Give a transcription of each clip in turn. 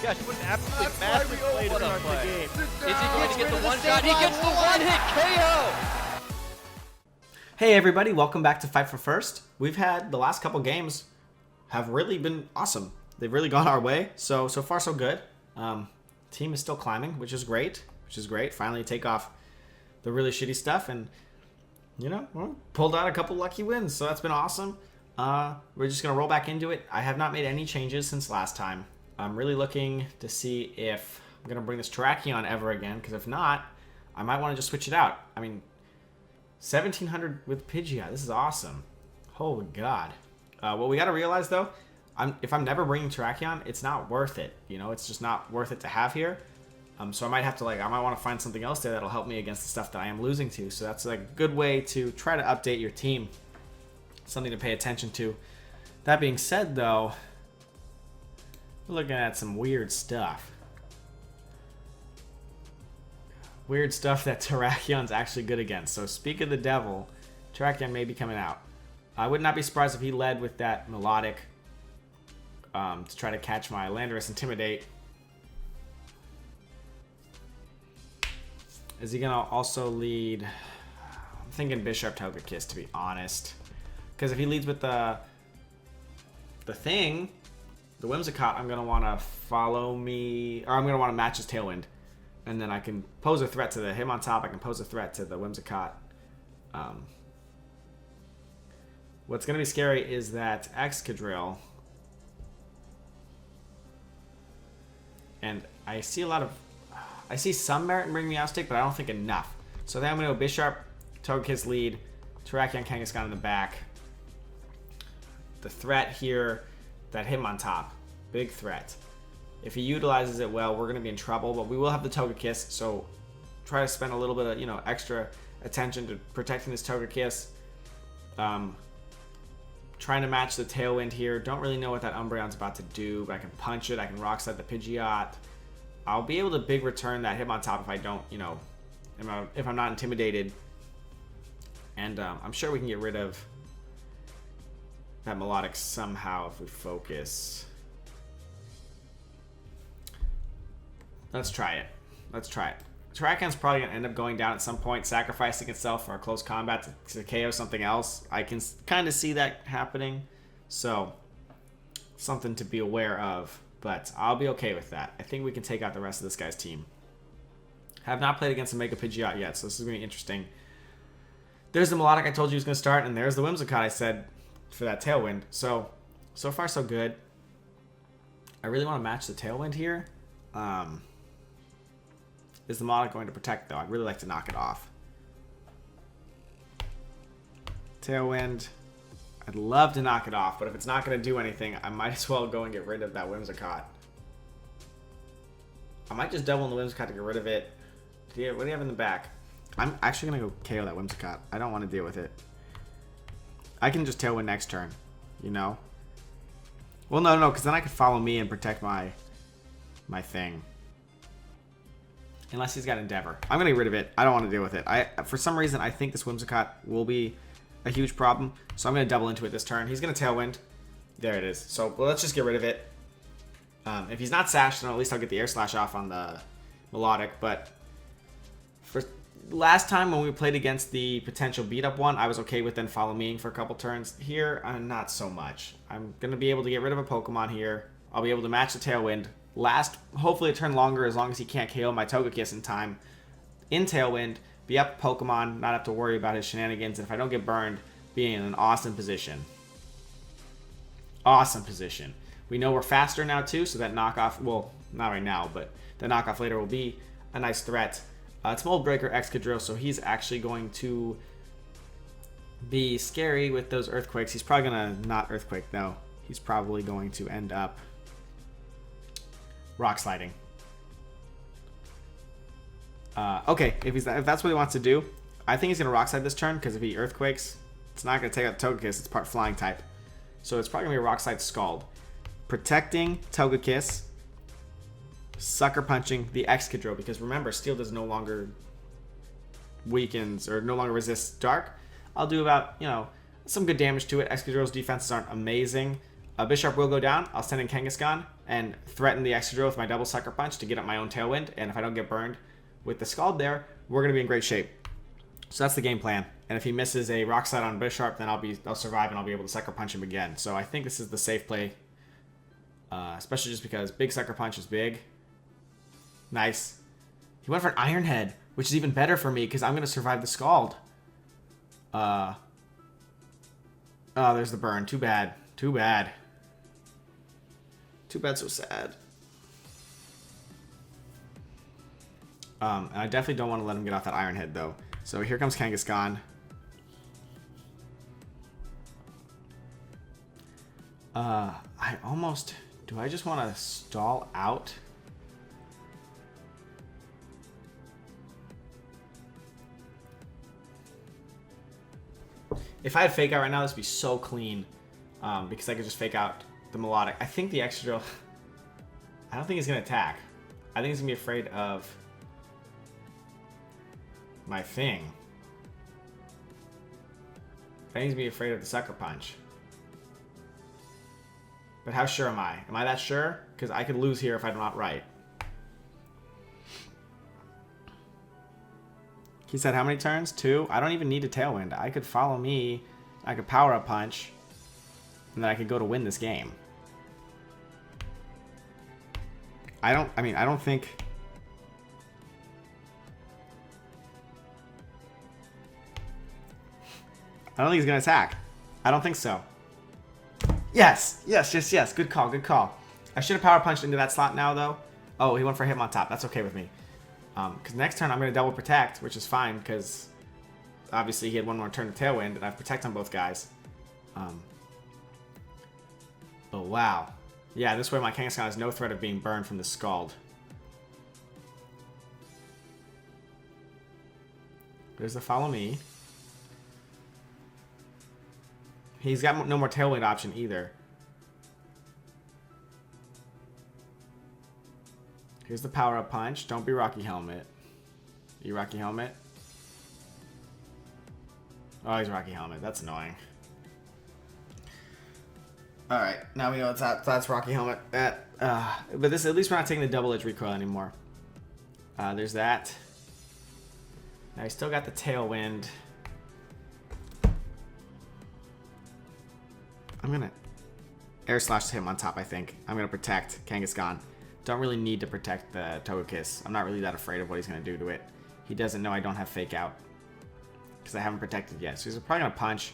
Gosh, what an absolutely massive play to start the game. Is he going to get the one shot? He gets the one hit KO! Hey everybody, welcome back to Fight for First. We've had the last couple games have really been awesome. They've really gone our way, so far so good. Team is still climbing, which is great. Finally take off the really shitty stuff and, you know, well, pulled out a couple lucky wins, so that's been awesome. We're just going to roll back into it. I have not made any changes since last time. I'm really looking to see if I'm going to bring this Terrakion ever again, because if not, I might want to just switch it out. I mean, 1700 with Pidgeot. This is awesome. Holy God. What we got to realize, though, if I'm never bringing Terrakion, it's not worth it. You know, it's just not worth it to have here. So I might have to, I might want to find something else there that'll help me against the stuff that I am losing to. So that's a good way to try to update your team. Something to pay attention to. That being said, though, we're looking at some weird stuff. Weird stuff that Terrakion's actually good against. So speak of the devil, Terrakion may be coming out. I would not be surprised if he led with that melodic to try to catch my Landorus Intimidate. Is he gonna also lead? I'm thinking Bishop Togekiss, to be honest, because if he leads with the thing, the Whimsicott, I'm gonna want to follow me, or I'm gonna want to match his Tailwind. And then I can pose a threat to him on top. I can pose a threat to the Whimsicott. What's going to be scary is that Excadrill. And I see some merit in bringing Meowstic, but I don't think enough. So then I'm going to go Bisharp, Togekiss lead, Terrakion, Kangaskhan in the back. The threat here, that Hitmontop, big threat. If he utilizes it well, we're going to be in trouble, but we will have the Togekiss, so try to spend a little bit of, extra attention to protecting this Togekiss. Trying to match the Tailwind here. Don't really know what that Umbreon's about to do, but I can punch it. I can Rock Slide the Pidgeot. I'll be able to big return that Hitmontop if I don't, if I'm not intimidated. And I'm sure we can get rid of that Melodic somehow if we focus. Let's try it. Terrakion's probably going to end up going down at some point, sacrificing itself for a close combat to KO something else. I can kind of see that happening. So, something to be aware of. But I'll be okay with that. I think we can take out the rest of this guy's team. Have not played against a Mega Pidgeot yet, so this is going to be interesting. There's the Melodic I told you was going to start, and there's the Whimsicott I said for that Tailwind. So far so good. I really want to match the Tailwind here. Is the Melodic going to protect, though? I'd really like to knock it off. Tailwind. I'd love to knock it off, but if it's not going to do anything, I might as well go and get rid of that Whimsicott. I might just double in the Whimsicott to get rid of it. What do you have in the back? I'm actually going to go KO that Whimsicott. I don't want to deal with it. I can just Tailwind next turn, Well, no, because then I can follow me and protect my thing. Unless he's got Endeavor. I'm going to get rid of it. I don't want to deal with it. For some reason, I think this Whimsicott will be a huge problem. So I'm going to double into it this turn. He's going to Tailwind. There it is. So let's just get rid of it. If he's not Sashed, then at least I'll get the Air Slash off on the Melodic. But for last time when we played against the potential beat-up one, I was okay with then follow meing for a couple turns. Here, not so much. I'm going to be able to get rid of a Pokemon here. I'll be able to match the Tailwind. Last, hopefully a turn longer as long as he can't KO my Togekiss in time. In Tailwind, be up Pokemon, not have to worry about his shenanigans, and if I don't get burned, be in an awesome position. Awesome position. We know we're faster now too, so that knockoff, well, not right now, but the knockoff later will be a nice threat. It's Mold Breaker, Excadrill, so he's actually going to be scary with those Earthquakes. He's probably going to not Earthquake, though. He's probably going to end up Rock Sliding. Okay, if that's what he wants to do, I think he's going to Rock Slide this turn, because if he Earthquakes, it's not going to take out Togekiss. It's part Flying type. So it's probably going to be a Rock Slide Scald. Protecting Togekiss. Sucker Punching the Excadrill, because remember, Steel does no longer weakens or no longer resists Dark. I'll do about, some good damage to it. Excadrill's defenses aren't amazing. Bisharp will go down. I'll send in Kangaskhan and threaten the Excadrill with my double Sucker Punch to get up my own Tailwind. And if I don't get burned with the Scald there, we're going to be in great shape. So that's the game plan. And if he misses a Rock Slide on Bisharp, then I'll survive and I'll be able to Sucker Punch him again. So I think this is the safe play, especially just because big Sucker Punch is big. Nice. He went for an Iron Head, which is even better for me because I'm going to survive the Scald. Oh, there's the burn. Too bad. Too bad. Too bad, so sad. And I definitely don't want to let him get off that Iron Head, though. So here comes Kangaskhan. I almost... Do I just want to stall out? If I had Fake Out right now, this would be so clean. Because I could just Fake Out the Melodic. I think the Excadrill... I don't think he's going to attack. I think he's going to be afraid of my thing. I think he's going to be afraid of the Sucker Punch. But how sure am I? Am I that sure? Because I could lose here if I'm not right. He said how many turns? 2? I don't even need a Tailwind. I could follow me. I could Power Up Punch. And then I could go to win this game. I don't think... I don't think he's going to attack. I don't think so. Yes! Yes, yes, yes. Good call, good call. I should have Power Punched into that slot now, though. Oh, he went for a Hitmontop. That's okay with me. Because next turn I'm going to double Protect, which is fine, because obviously he had one more turn to Tailwind, and I have Protect on both guys. Oh, wow. Yeah, this way my Kangaskhan has no threat of being burned from the Scald. There's the Follow Me. He's got no more Tailwind option either. Here's the Power Up Punch. Don't be Rocky Helmet. You Rocky Helmet? Oh, he's Rocky Helmet. That's annoying. Alright, now we know that's Rocky Helmet. But this, at least we're not taking the Double Edge Recoil anymore. There's that. Now he's still got the Tailwind. I'm gonna Air Slash him on top, I think. I'm gonna protect Kangaskhan. Don't really need to protect the Togekiss. I'm not really that afraid of what he's gonna do to it. He doesn't know I don't have Fake Out. Because I haven't protected yet. So he's probably gonna punch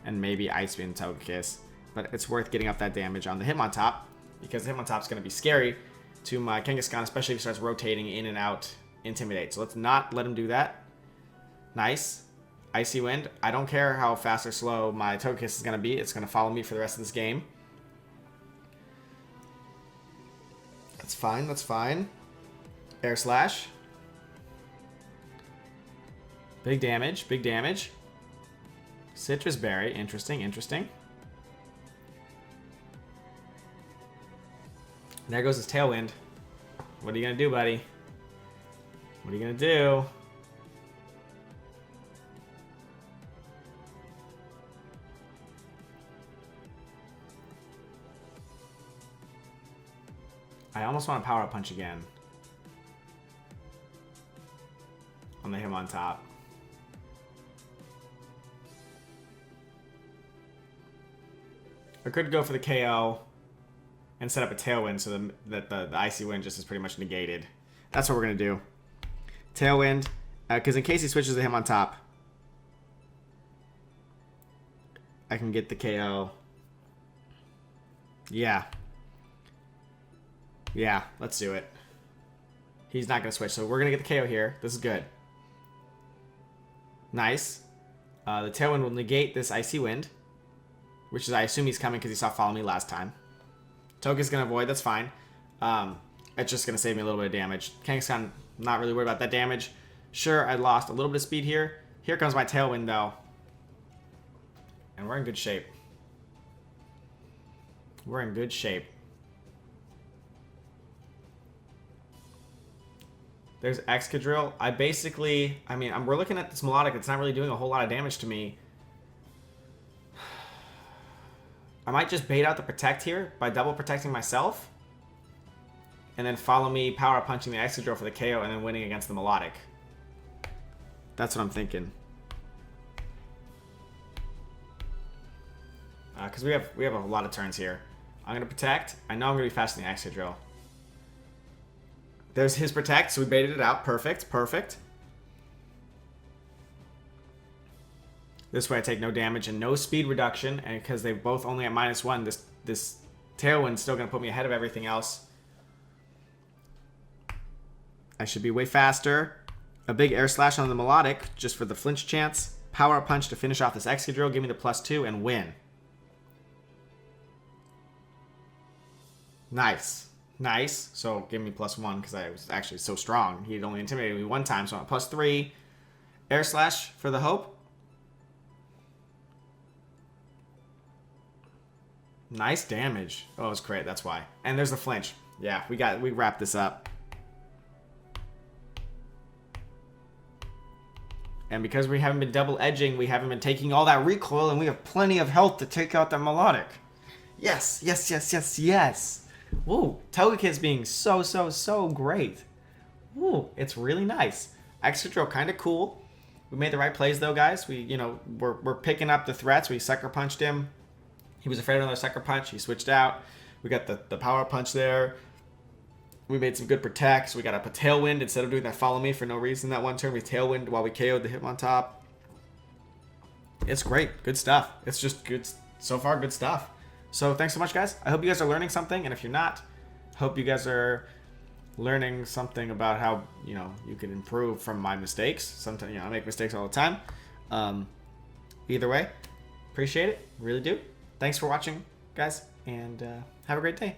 and maybe Ice Beam Togekiss. But it's worth getting up that damage on the Hitmontop. Because the Hitmontop's gonna be scary to my Kangaskhan, especially if he starts rotating in and out Intimidate. So let's not let him do that. Nice. Icy Wind. I don't care how fast or slow my Togekiss is going to be. It's going to follow me for the rest of this game. That's fine. That's fine. Air Slash. Big damage. Big damage. Citrus Berry. Interesting. Interesting. And there goes his Tailwind. What are you going to do, buddy? What are you going to do? I almost want to Power Up Punch again. On the Hitmontop. I could go for the KO and set up a Tailwind so that the Icy Wind just is pretty much negated. That's what we're going to do. Tailwind. Because in case he switches to Hitmontop, I can get the KO. Yeah. Yeah, let's do it. He's not going to switch, so we're going to get the KO here. This is good. Nice. The Tailwind will negate this Icy Wind, which is, I assume he's coming because he saw Follow Me last time. Toge's going to avoid, that's fine. It's just going to save me a little bit of damage. Kangaskhan, not really worried about that damage. Sure, I lost a little bit of speed here. Here comes my Tailwind, though. And we're in good shape. We're in good shape. There's Excadrill. We're looking at this Melodic. It's not really doing a whole lot of damage to me. I might just bait out the protect here by double protecting myself. And then follow me power punching the Excadrill for the KO and then winning against the Melodic. That's what I'm thinking. Because we have a lot of turns here. I'm going to protect. I know I'm going to be faster than the Excadrill. There's his protect, so we baited it out. Perfect, perfect. This way I take no damage and no speed reduction, and because they both only at -1, this Tailwind's still going to put me ahead of everything else. I should be way faster. A big Air Slash on the Melodic, just for the flinch chance. Power Punch to finish off this Excadrill, give me the +2, and win. Nice. Nice. So give me +1, because I was actually so strong. He had only intimidated me one time, so I'm at +3. Air Slash for the Hope. Nice damage. Oh, it was great. That's why. And there's the flinch. Yeah, we wrapped this up. And because we haven't been double edging, we haven't been taking all that recoil, and we have plenty of health to take out that Melodic. Yes, yes, yes, yes, yes. Woo, Togekid's being so great. Woo, it's really nice. Excadrill kind of cool. We made the right plays though, guys. We're picking up the threats. We sucker punched him. He was afraid of another sucker punch. He switched out. We got the power punch there. We made some good protects. We got up a Tailwind instead of doing that follow me for no reason that one turn. We Tailwind while we KO'd the Hitmontop. It's great. Good stuff. It's just good. So far, good stuff. So thanks so much, guys. I hope you guys are learning something. And if you're not, hope you guys are learning something about how, you can improve from my mistakes. Sometimes, I make mistakes all the time. Either way, appreciate it. Really do. Thanks for watching, guys. And have a great day.